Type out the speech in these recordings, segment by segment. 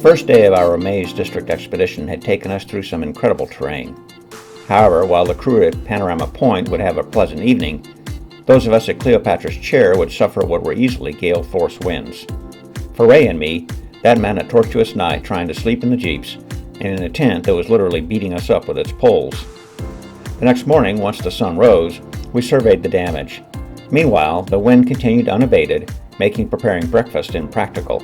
first day of our Maze District expedition had taken us through some incredible terrain. However, while the crew at Panorama Point would have a pleasant evening, those of us at Cleopatra's Chair would suffer what were easily gale-force winds. For Ray and me, that meant a tortuous night trying to sleep in the jeeps and in a tent that was literally beating us up with its poles. The next morning, once the sun rose, we surveyed the damage. Meanwhile, the wind continued unabated, making preparing breakfast impractical.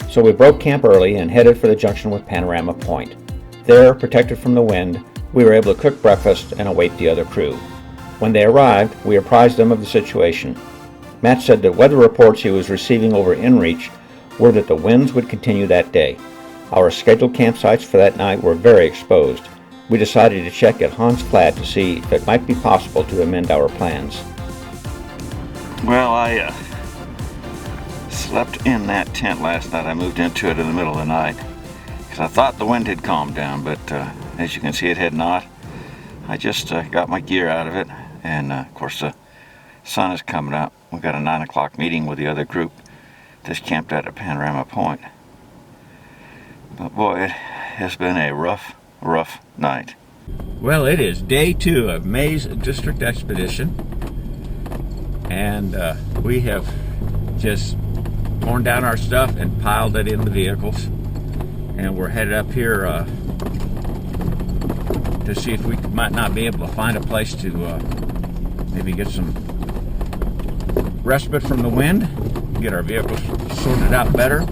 So we broke camp early and headed for the junction with Panorama Point. There, protected from the wind, we were able to cook breakfast and await the other crew. When they arrived, we apprised them of the situation. Matt said that weather reports he was receiving over inReach were that the winds would continue that day. Our scheduled campsites for that night were very exposed. We decided to check at Hans Flat to see if it might be possible to amend our plans. Well, I slept in that tent last night. I moved into it in the middle of the night because I thought the wind had calmed down, but as you can see, it had not. I just got my gear out of it, and of course the sun is coming up. We've got a 9 o'clock meeting with the other group that's camped out at Panorama Point. But boy, it has been a rough night. Well, it is day 2 of Maze District Expedition, and we have just torn down our stuff and piled it in the vehicles, and we're headed up here to see if we might not be able to find a place to maybe get some respite from the wind, get our vehicles sorted out better,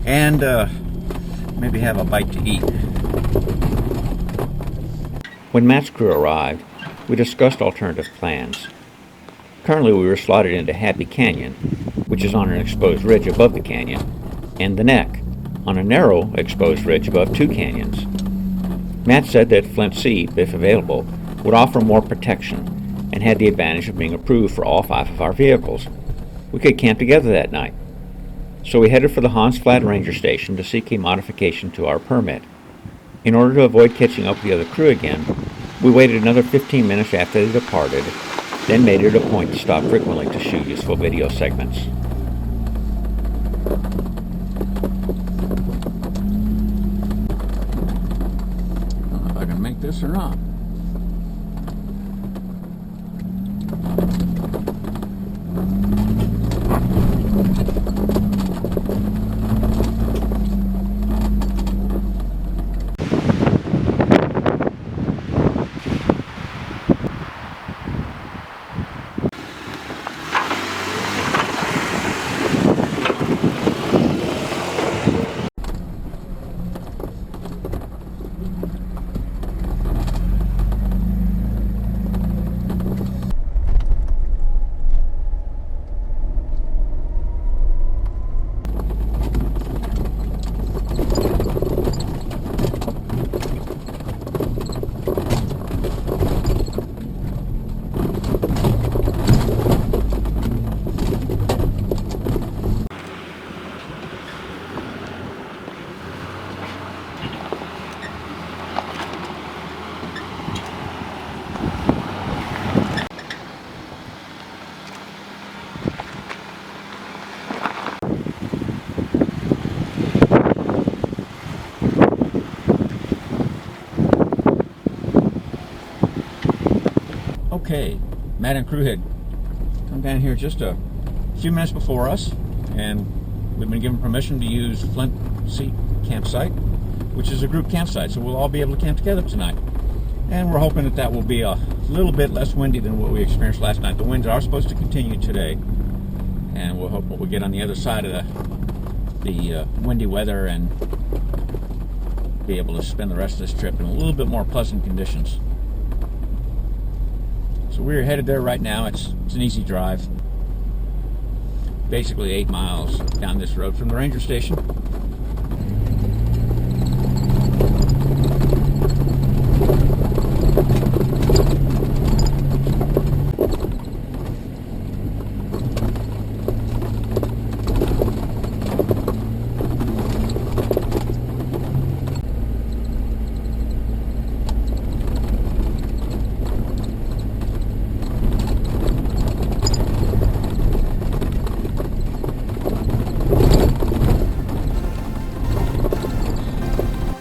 and maybe have a bite to eat. When Matt's crew arrived, we discussed alternative plans. Currently we were slotted into Happy Canyon, which is on an exposed ridge above the canyon, and the Neck, on a narrow exposed ridge above 2 canyons. Matt said that Flint Seep, if available, would offer more protection and had the advantage of being approved for all 5 of our vehicles. We could camp together that night. So we headed for the Hans Flat Ranger Station to seek a modification to our permit. In order to avoid catching up with the other crew again, we waited another 15 minutes after they departed, then made it a point to stop frequently to shoot useful video segments. I don't know if I can make this or not. Okay, Matt and crew had come down here just a few minutes before us, and we've been given permission to use Flint Seep campsite, which is a group campsite, so we'll all be able to camp together tonight. And we're hoping that will be a little bit less windy than what we experienced last night. The winds are supposed to continue today, and we'll hope that we'll get on the other side of the windy weather and be able to spend the rest of this trip in a little bit more pleasant conditions. So we're headed there right now. It's an easy drive. Basically 8 miles down this road from the ranger station.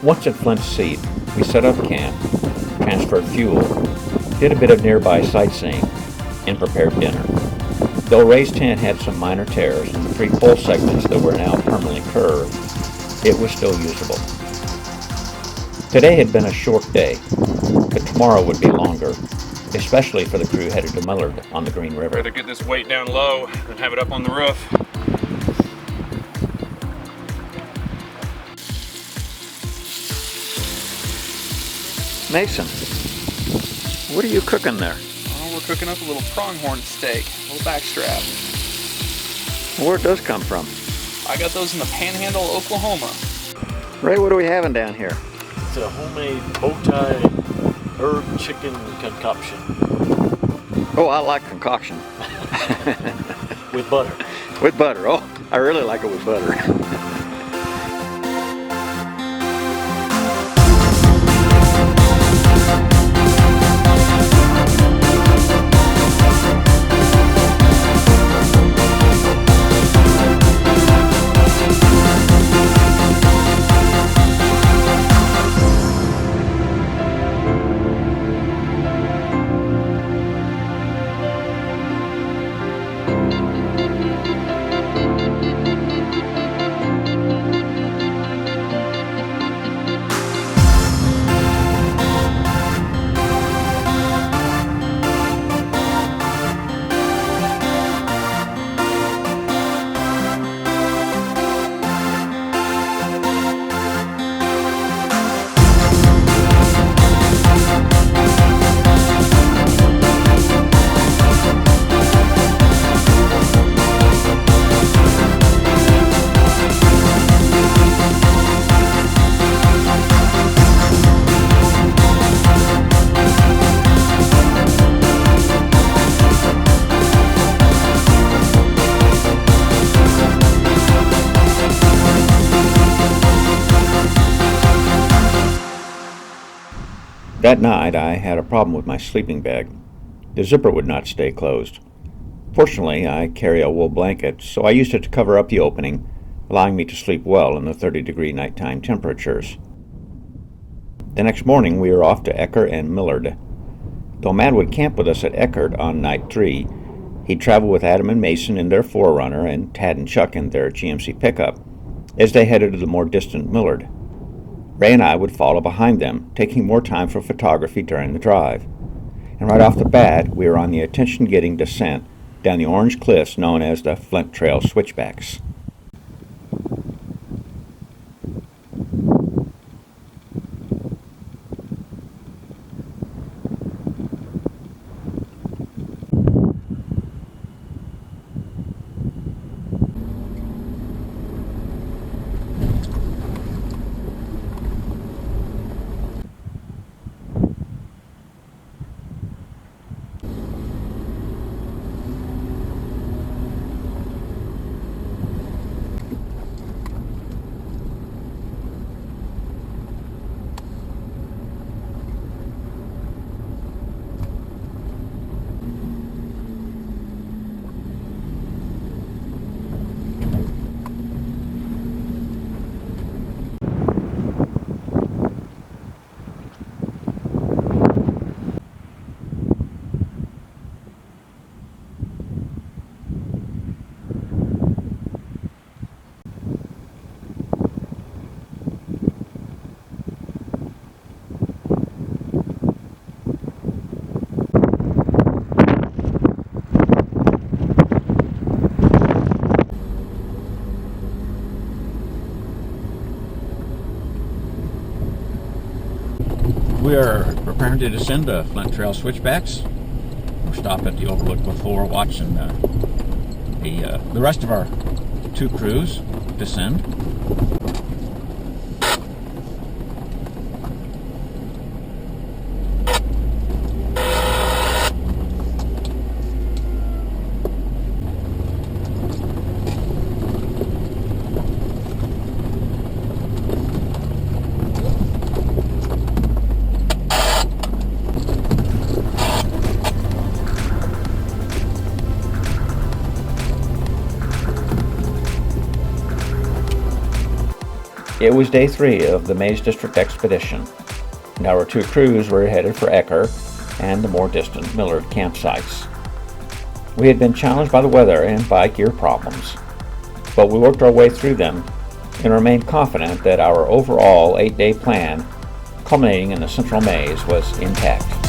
Once at Flint Seep, we set up camp, transferred fuel, did a bit of nearby sightseeing, and prepared dinner. Though Ray's tent had some minor tears and the 3 pole segments that were now permanently curved, it was still usable. Today had been a short day, but tomorrow would be longer, especially for the crew headed to Millard on the Green River. Rather get this weight down low than have it up on the roof. Mason, what are you cooking there? Oh, we're cooking up a little pronghorn steak, a little backstrap. Where it does come from? I got those in the Panhandle, Oklahoma. Ray, what are we having down here? It's a homemade bow tie herb chicken concoction Oh, I like concoction. with butter. With butter. Oh, I really like it with butter. That night, I had a problem with my sleeping bag. The zipper would not stay closed. Fortunately, I carry a wool blanket, so I used it to cover up the opening, allowing me to sleep well in the 30-degree nighttime temperatures. The next morning, we were off to Eckert and Millard. Though Matt would camp with us at Eckert on night 3, he'd travel with Adam and Mason in their 4Runner and Tad and Chuck in their GMC pickup as they headed to the more distant Millard. Ray and I would follow behind them, taking more time for photography during the drive. And right off the bat, we were on the attention-getting descent down the orange cliffs known as the Flint Trail Switchbacks. We are preparing to descend the Flint Trail Switchbacks. We'll stop at the overlook before watching the rest of our 2 crews descend. It was day 3 of the Maze District expedition, and our 2 crews were headed for Ecker and the more distant Millard campsites. We had been challenged by the weather and by gear problems, but we worked our way through them and remained confident that our overall 8-day plan, culminating in the Central Maze, was intact.